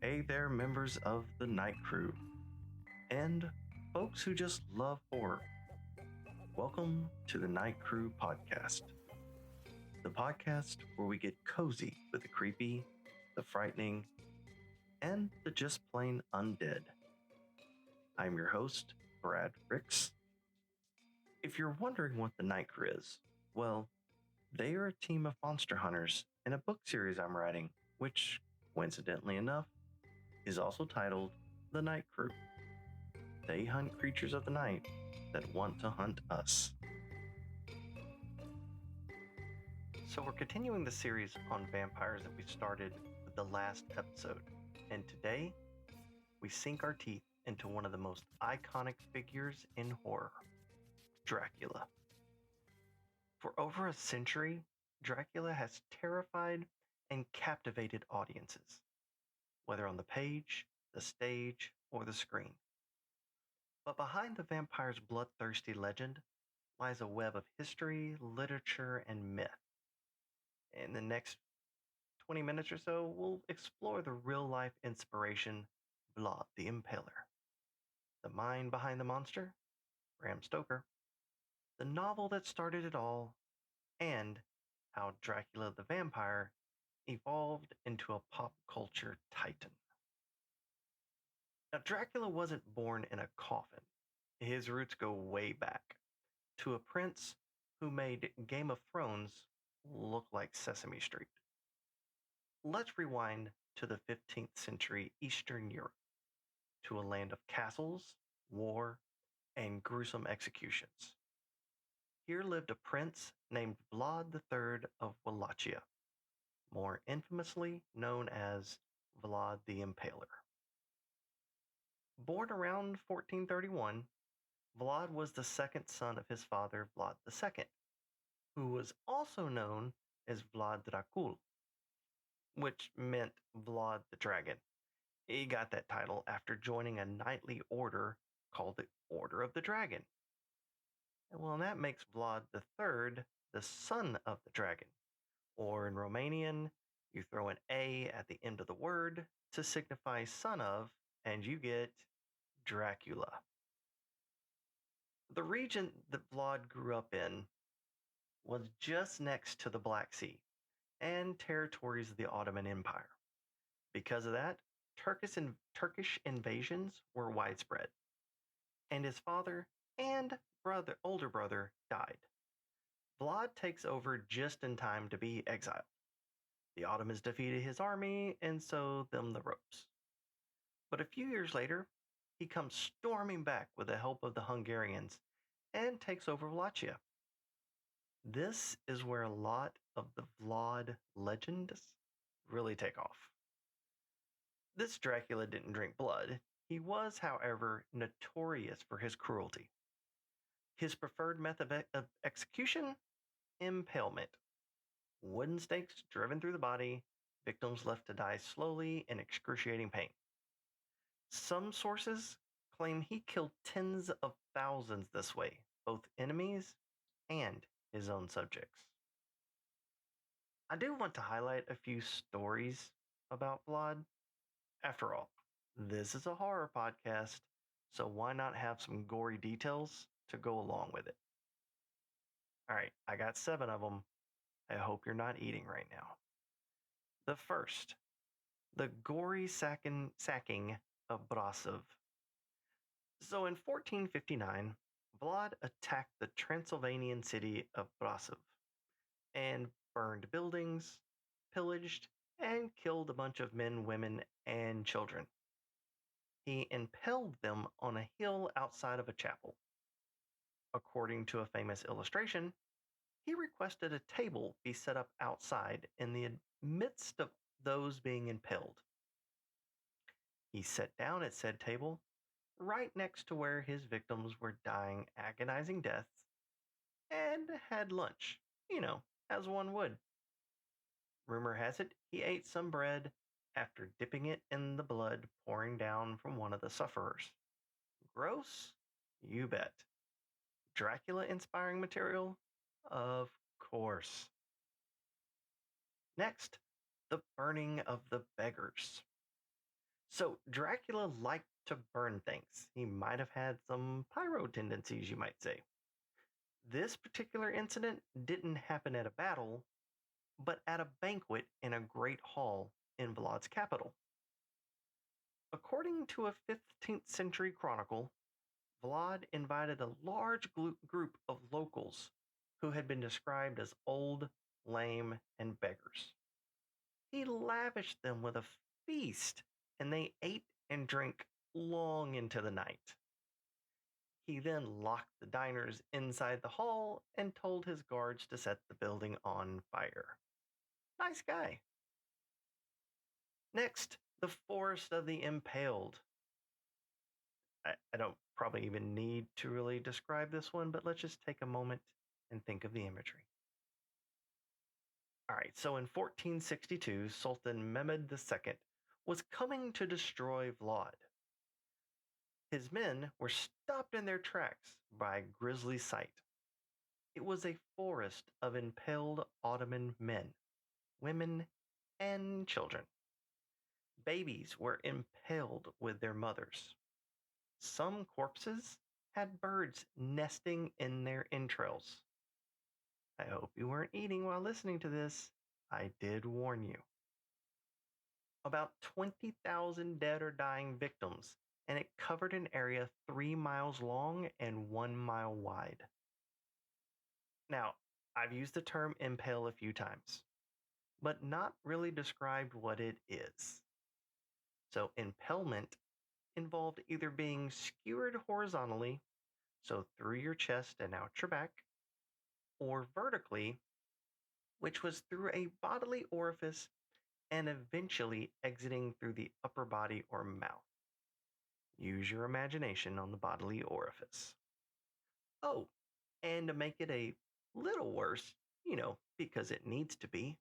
Hey there, members of the Night Crew, and folks who just love horror. Welcome to the Night Crew podcast, the podcast where we get cozy with the creepy, the frightening, and the just plain undead. I'm your host, Brad Ricks. If you're wondering what the Night Crew is, well, they are a team of monster hunters in a book series I'm writing, which, coincidentally enough, is also titled The Night Crew. They hunt creatures of the night that want to hunt us. So we're continuing the series on vampires that we started with the last episode. And today, we sink our teeth into one of the most iconic figures in horror, Dracula. For over a century, Dracula has terrified and captivated audiences, whether on the page, the stage, or the screen. But behind the vampire's bloodthirsty legend lies a web of history, literature, and myth. In the next 20 minutes or so, we'll explore the real-life inspiration, Vlad the Impaler. The mind behind the monster, Bram Stoker. The novel that started it all, and how Dracula the vampire evolved into a pop culture titan. Now, Dracula wasn't born in a coffin. His roots go way back to a prince who made Game of Thrones look like Sesame Street. Let's rewind to the 15th century Eastern Europe, to a land of castles, war, and gruesome executions. Here lived a prince named Vlad III of Wallachia, more infamously known as Vlad the Impaler. Born around 1431, Vlad was the second son of his father Vlad II, who was also known as Vlad Dracula, which meant Vlad the Dragon. He got that title after joining a knightly order called the Order of the Dragon. And that makes Vlad III the son of the dragon. Or in Romanian, you throw an A at the end of the word to signify son of, and you get Dracula. The region that Vlad grew up in was just next to the Black Sea and territories of the Ottoman Empire. Because of that, Turkish invasions were widespread, and his father and older brother died. Vlad takes over just in time to be exiled. The Ottomans defeated his army, and so them the ropes. But a few years later, he comes storming back with the help of the Hungarians and takes over Wallachia. This is where a lot of the Vlad legends really take off. This Dracula didn't drink blood. He was, however, notorious for his cruelty. His preferred method of execution? Impalement. Wooden stakes driven through the body, victims left to die slowly in excruciating pain. Some sources claim he killed tens of thousands this way, both enemies and his own subjects. I do want to highlight a few stories about Vlad. After all, this is a horror podcast, so why not have some gory details to go along with it? All right, I got 7 of them. I hope you're not eating right now. The first, the gory sacking of Brasov. So in 1459, Vlad attacked the Transylvanian city of Brasov and burned buildings, pillaged, and killed a bunch of men, women, and children. He impaled them on a hill outside of a chapel. According to a famous illustration, he requested a table be set up outside in the midst of those being impaled. He sat down at said table, right next to where his victims were dying agonizing deaths, and had lunch, as one would. Rumor has it he ate some bread after dipping it in the blood pouring down from one of the sufferers. Gross? You bet. Dracula inspiring material? Of course. Next, the burning of the beggars. So Dracula liked to burn things. He might have had some pyro tendencies, you might say. This particular incident didn't happen at a battle, but at a banquet in a great hall in Vlad's capital. According to a 15th century chronicle, Vlad invited a large group of locals who had been described as old, lame, and beggars. He lavished them with a feast, and they ate and drank long into the night. He then locked the diners inside the hall and told his guards to set the building on fire. Nice guy. Next, the Forest of the Impaled. I don't probably even need to really describe this one, but let's just take a moment and think of the imagery. All right, so in 1462, Sultan Mehmed II was coming to destroy Vlad. His men were stopped in their tracks by a grisly sight. It was a forest of impaled Ottoman men, women, and children. Babies were impaled with their mothers. Some corpses had birds nesting in their entrails. I hope you weren't eating while listening to this. I did warn you. About 20,000 dead or dying victims, and it covered an area 3 miles long and 1 mile wide. Now, I've used the term impale a few times, but not really described what it is. So, impalement involved either being skewered horizontally, so through your chest and out your back, or vertically, which was through a bodily orifice and eventually exiting through the upper body or mouth. Use your imagination on the bodily orifice. Oh, and to make it a little worse, because it needs to be,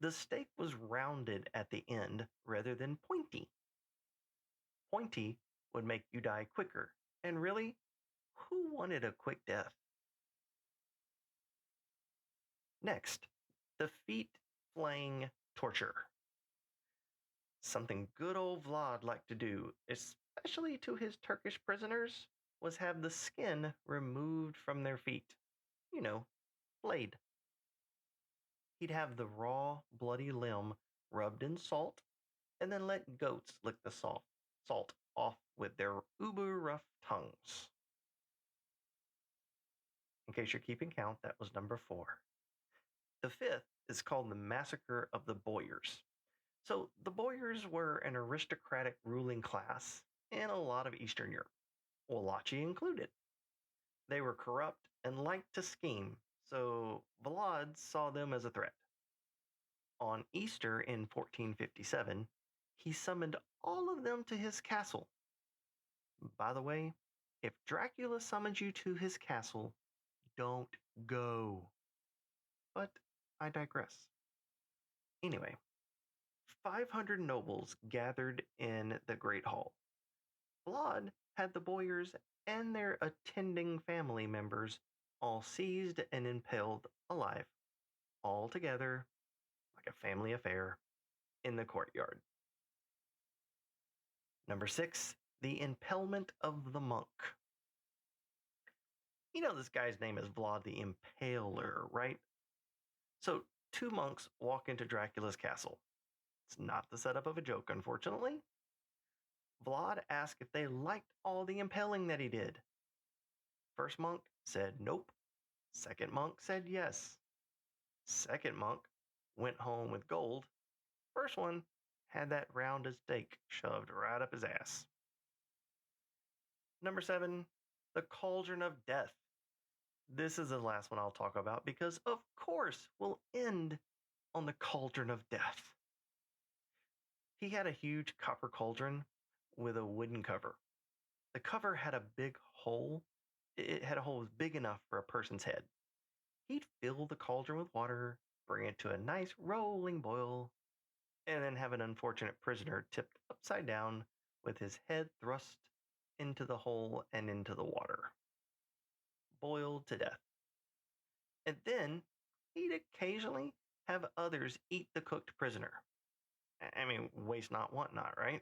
the stake was rounded at the end rather than pointy. Pointy would make you die quicker, and really, who wanted a quick death? Next, the feet flaying torture. Something good old Vlad liked to do, especially to his Turkish prisoners, was have the skin removed from their feet. You know, flayed. He'd have the raw, bloody limb rubbed in salt and then let goats lick the salt off with their uber rough tongues. In case you're keeping count, that was number 4. The fifth is called the Massacre of the Boyars. So the Boyars were an aristocratic ruling class in a lot of Eastern Europe, Wallachia included. They were corrupt and liked to scheme, so Vlad saw them as a threat. On Easter in 1457, he summoned all of them to his castle. By the way, if Dracula summons you to his castle, don't go. But I digress. Anyway, 500 nobles gathered in the Great Hall. Vlad had the boyars and their attending family members all seized and impaled alive, all together, like a family affair, in the courtyard. Number 6, the impalement of the monk. You know this guy's name is Vlad the Impaler, right? So, 2 monks walk into Dracula's castle. It's not the setup of a joke, unfortunately. Vlad asked if they liked all the impaling that he did. First monk said nope. Second monk said yes. Second monk went home with gold. First one had that rounded stake shoved right up his ass. Number 7, the Cauldron of Death. This is the last one I'll talk about because, of course, we'll end on the Cauldron of Death. He had a huge copper cauldron with a wooden cover. The cover had a big hole. It had a hole big enough for a person's head. He'd fill the cauldron with water, bring it to a nice rolling boil, and then have an unfortunate prisoner tipped upside down with his head thrust into the hole and into the water. Boiled to death. And then he'd occasionally have others eat the cooked prisoner. I mean, waste not, want not, right?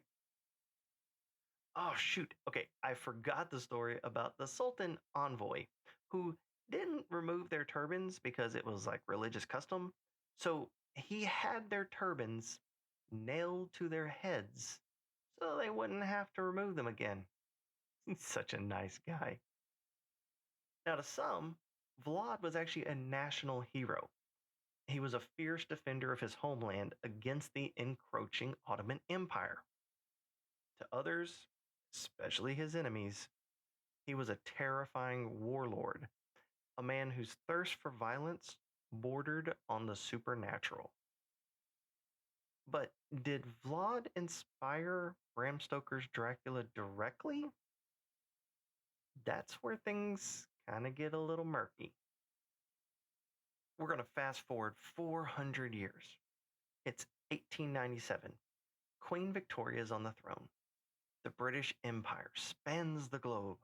Oh, shoot. Okay, I forgot the story about the Sultan envoy who didn't remove their turbans because it was like religious custom. So he had their turbans nailed to their heads so they wouldn't have to remove them again. He's such a nice guy. Now, to some, Vlad was actually a national hero. He was a fierce defender of his homeland against the encroaching Ottoman Empire. To others, especially his enemies, he was a terrifying warlord, a man whose thirst for violence bordered on the supernatural. But did Vlad inspire Bram Stoker's Dracula directly? That's where things kind of get a little murky. We're going to fast forward 400 years. It's 1897. Queen Victoria is on the throne. The British Empire spans the globe,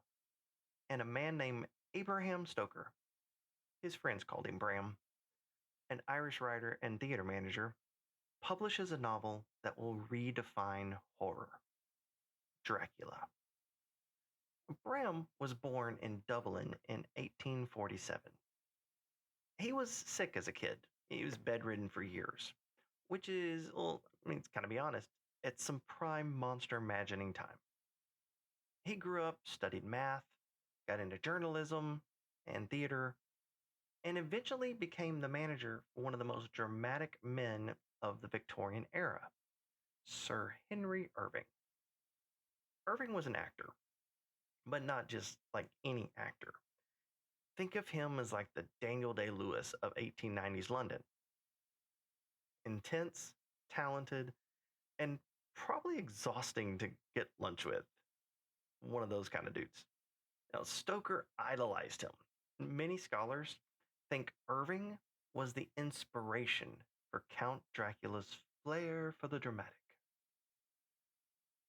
and a man named Abraham Stoker, his friends called him Bram, an Irish writer and theater manager, publishes a novel that will redefine horror, Dracula. Bram was born in Dublin in 1847. He was sick as a kid. He was bedridden for years, which is, well, I mean, it's kind of be honest, it's some prime monster imagining time. He grew up, studied math, got into journalism and theater, and eventually became the manager for one of the most dramatic men of the Victorian era, Sir Henry Irving. Irving was an actor, but not just like any actor. Think of him as like the Daniel Day-Lewis of 1890s London. Intense, talented, and probably exhausting to get lunch with. One of those kind of dudes. Now, Stoker idolized him. Many scholars think Irving was the inspiration for Count Dracula's flair for the dramatic.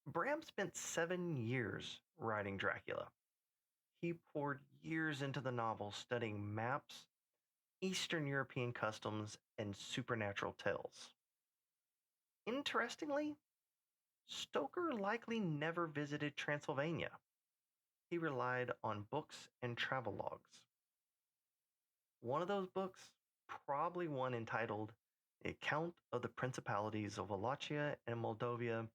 Bram spent 7 years writing Dracula. He poured years into the novel studying maps, Eastern European customs, and supernatural tales. Interestingly, Stoker likely never visited Transylvania. He relied on books and travel logs. One of those books, probably one entitled The Account of the Principalities of Wallachia and Moldavia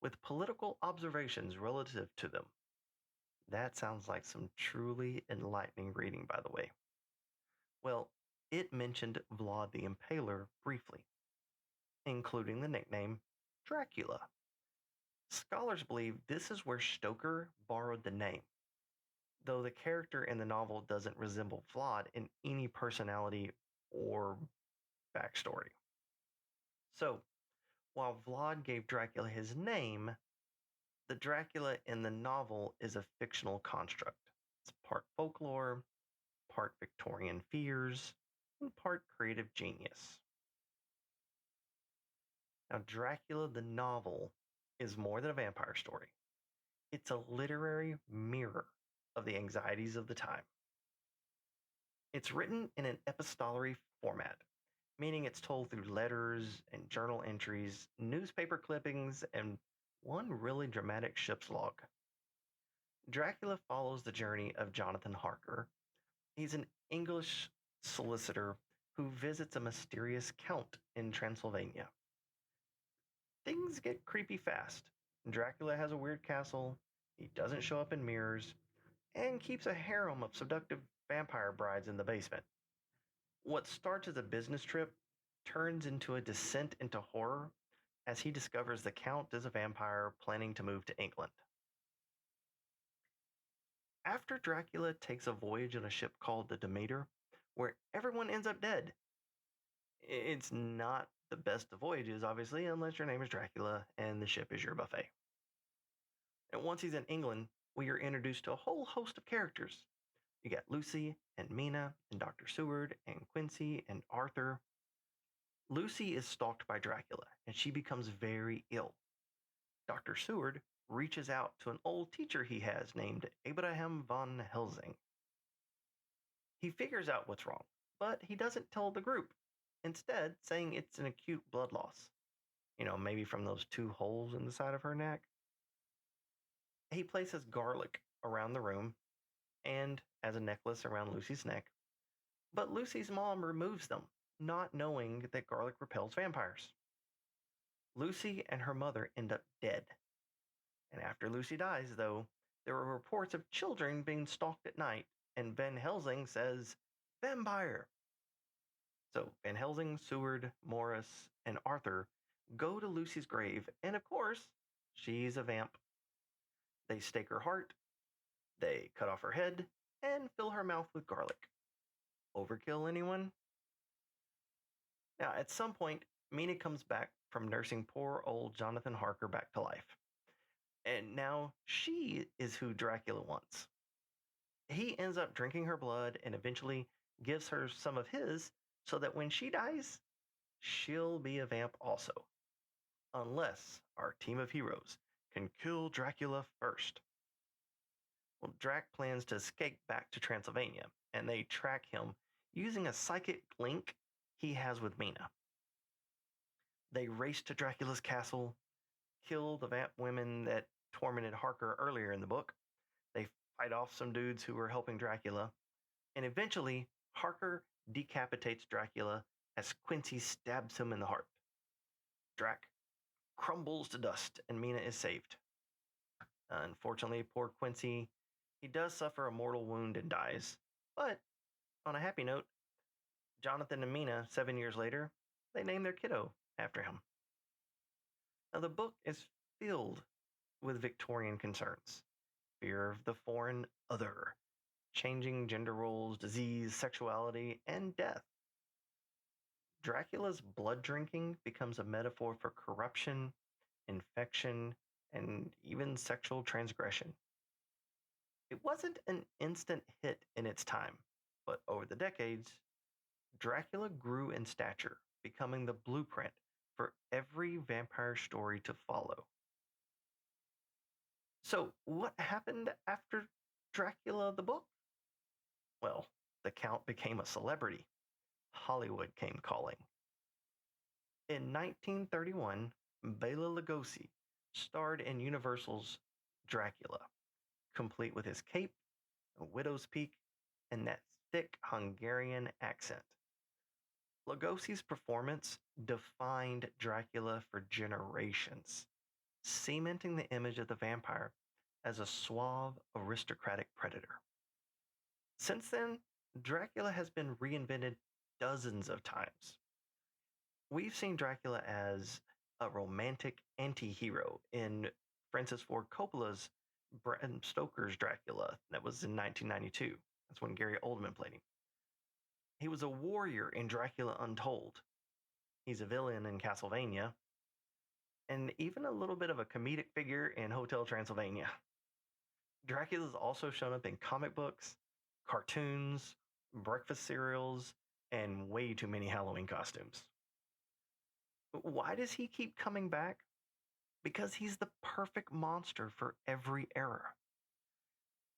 with political observations relative to them. That sounds like some truly enlightening reading, by the way. Well, it mentioned Vlad the Impaler briefly, including the nickname Dracula. Scholars believe this is where Stoker borrowed the name, though the character in the novel doesn't resemble Vlad in any personality or backstory. So, while Vlad gave Dracula his name, the Dracula in the novel is a fictional construct. It's part folklore, part Victorian fears, and part creative genius. Now, Dracula the novel is more than a vampire story. It's a literary mirror of the anxieties of the time. It's written in an epistolary format, meaning it's told through letters and journal entries, newspaper clippings, and one really dramatic ship's log. Dracula follows the journey of Jonathan Harker. He's an English solicitor who visits a mysterious count in Transylvania. Things get creepy fast. Dracula has a weird castle, he doesn't show up in mirrors, and keeps a harem of seductive vampire brides in the basement. What starts as a business trip turns into a descent into horror as he discovers the Count is a vampire planning to move to England. After Dracula takes a voyage on a ship called the Demeter, where everyone ends up dead. It's not the best of voyages, obviously, unless your name is Dracula and the ship is your buffet. And once he's in England, we are introduced to a whole host of characters. You got Lucy and Mina and Dr. Seward and Quincy and Arthur. Lucy is stalked by Dracula and she becomes very ill. Dr. Seward reaches out to an old teacher he has named Abraham von Helsing. He figures out what's wrong, but he doesn't tell the group, instead, saying it's an acute blood loss. Maybe from those two holes in the side of her neck. He places garlic around the room and as a necklace around Lucy's neck, but Lucy's mom removes them, not knowing that garlic repels vampires. Lucy and her mother end up dead. And after Lucy dies, though, there are reports of children being stalked at night, and Van Helsing says, "Vampire!" So Van Helsing, Seward, Morris, and Arthur go to Lucy's grave, and of course, she's a vamp. They stake her heart, they cut off her head, and fill her mouth with garlic. Overkill, anyone? Now, at some point, Mina comes back from nursing poor old Jonathan Harker back to life. And now she is who Dracula wants. He ends up drinking her blood and eventually gives her some of his so that when she dies, she'll be a vamp also. Unless our team of heroes can kill Dracula first. Well, Drac plans to escape back to Transylvania, and they track him using a psychic link he has with Mina. They race to Dracula's castle, kill the vamp women that tormented Harker earlier in the book. They fight off some dudes who were helping Dracula, and eventually Harker decapitates Dracula as Quincy stabs him in the heart. Drac crumbles to dust, and Mina is saved. Unfortunately, poor Quincy, he does suffer a mortal wound and dies. But on a happy note, Jonathan and Mina, 7 years later, they name their kiddo after him. Now, the book is filled with Victorian concerns: fear of the foreign other, changing gender roles, disease, sexuality, and death. Dracula's blood drinking becomes a metaphor for corruption, infection, and even sexual transgression. It wasn't an instant hit in its time, but over the decades, Dracula grew in stature, becoming the blueprint for every vampire story to follow. So, what happened after Dracula the book? Well, the Count became a celebrity. Hollywood came calling. In 1931, Bela Lugosi starred in Universal's Dracula, complete with his cape, a widow's peak, and that thick Hungarian accent. Lugosi's performance defined Dracula for generations, cementing the image of the vampire as a suave, aristocratic predator. Since then, Dracula has been reinvented dozens of times. We've seen Dracula as a romantic anti hero in Francis Ford Coppola's Bram Stoker's Dracula that was in 1992. That's when Gary Oldman played him. He was a warrior in Dracula Untold. He's a villain in Castlevania, and even a little bit of a comedic figure in Hotel Transylvania. Dracula's also shown up in comic books, cartoons, breakfast cereals, and way too many Halloween costumes. Why does he keep coming back? Because he's the perfect monster for every era.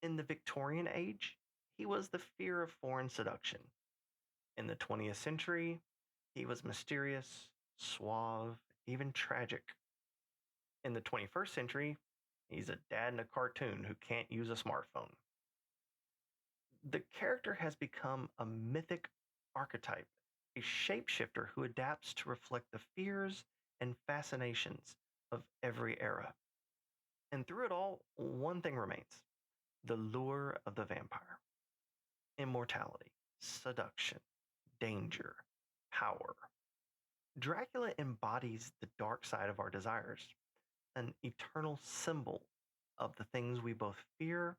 In the Victorian age, he was the fear of foreign seduction. In the 20th century, he was mysterious, suave, even tragic. In the 21st century, he's a dad in a cartoon who can't use a smartphone. The character has become a mythic archetype, a shapeshifter who adapts to reflect the fears and fascinations of every era. And through it all, one thing remains: the lure of the vampire. Immortality, seduction, danger, power. Dracula embodies the dark side of our desires, an eternal symbol of the things we both fear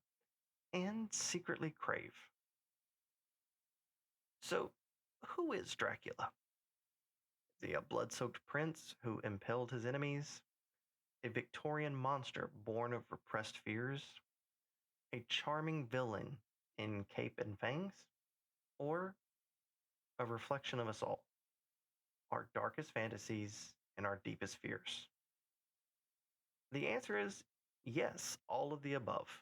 and secretly crave. So, who is Dracula? Is he a blood soaked prince who impaled his enemies? A Victorian monster born of repressed fears? A charming villain in cape and fangs? Or a reflection of us all, our darkest fantasies and our deepest fears? The answer is yes, all of the above.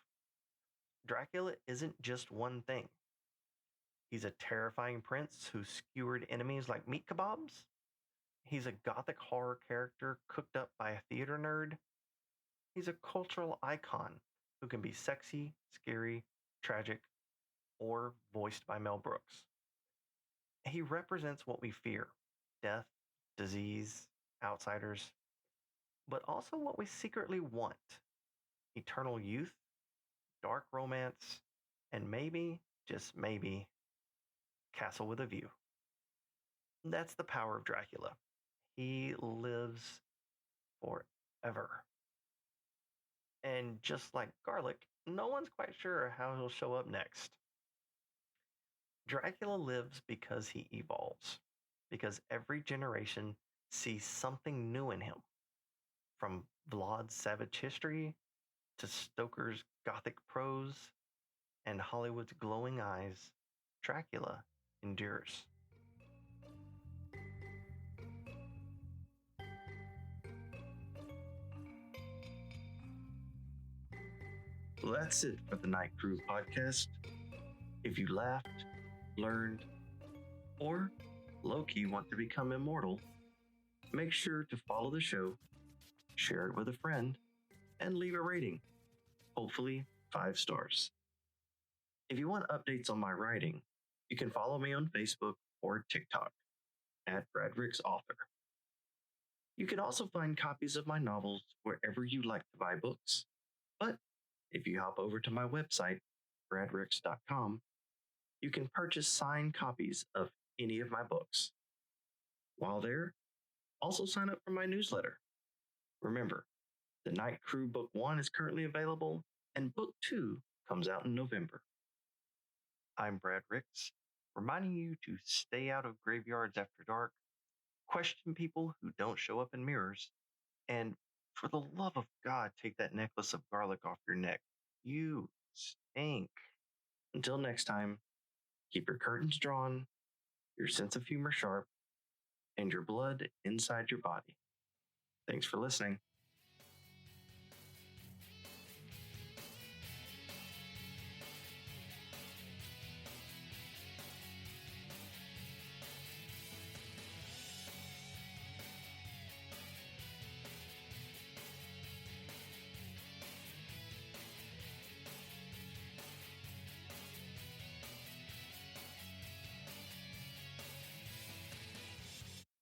Dracula isn't just one thing. He's a terrifying prince who skewered enemies like meat kebabs. He's a gothic horror character cooked up by a theater nerd. He's a cultural icon who can be sexy, scary, tragic, or voiced by Mel Brooks. He represents what we fear: death, disease, outsiders, but also what we secretly want: eternal youth, dark romance, and maybe, just maybe, castle with a view. That's the power of Dracula. He lives forever. And just like garlic, no one's quite sure how he'll show up next. Dracula lives because he evolves, because every generation sees something new in him. From Vlad's savage history to Stoker's gothic prose and Hollywood's glowing eyes, Dracula endures. Well, that's it for the Night Crew podcast. If you laughed, learned, or low-key want to become immortal, make sure to follow the show, share it with a friend, and leave a rating. Hopefully 5 stars. If you want updates on my writing, you can follow me on Facebook or TikTok at Bradrick's Author. You can also find copies of my novels wherever you like to buy books. But if you hop over to my website, bradricks.com, you can purchase signed copies of any of my books. While there, also sign up for my newsletter. Remember, The Night Crew Book 1 is currently available, and Book 2 comes out in November. I'm Brad Ricks, reminding you to stay out of graveyards after dark, question people who don't show up in mirrors, and for the love of God, take that necklace of garlic off your neck. You stink. Until next time, keep your curtains drawn, your sense of humor sharp, and your blood inside your body. Thanks for listening.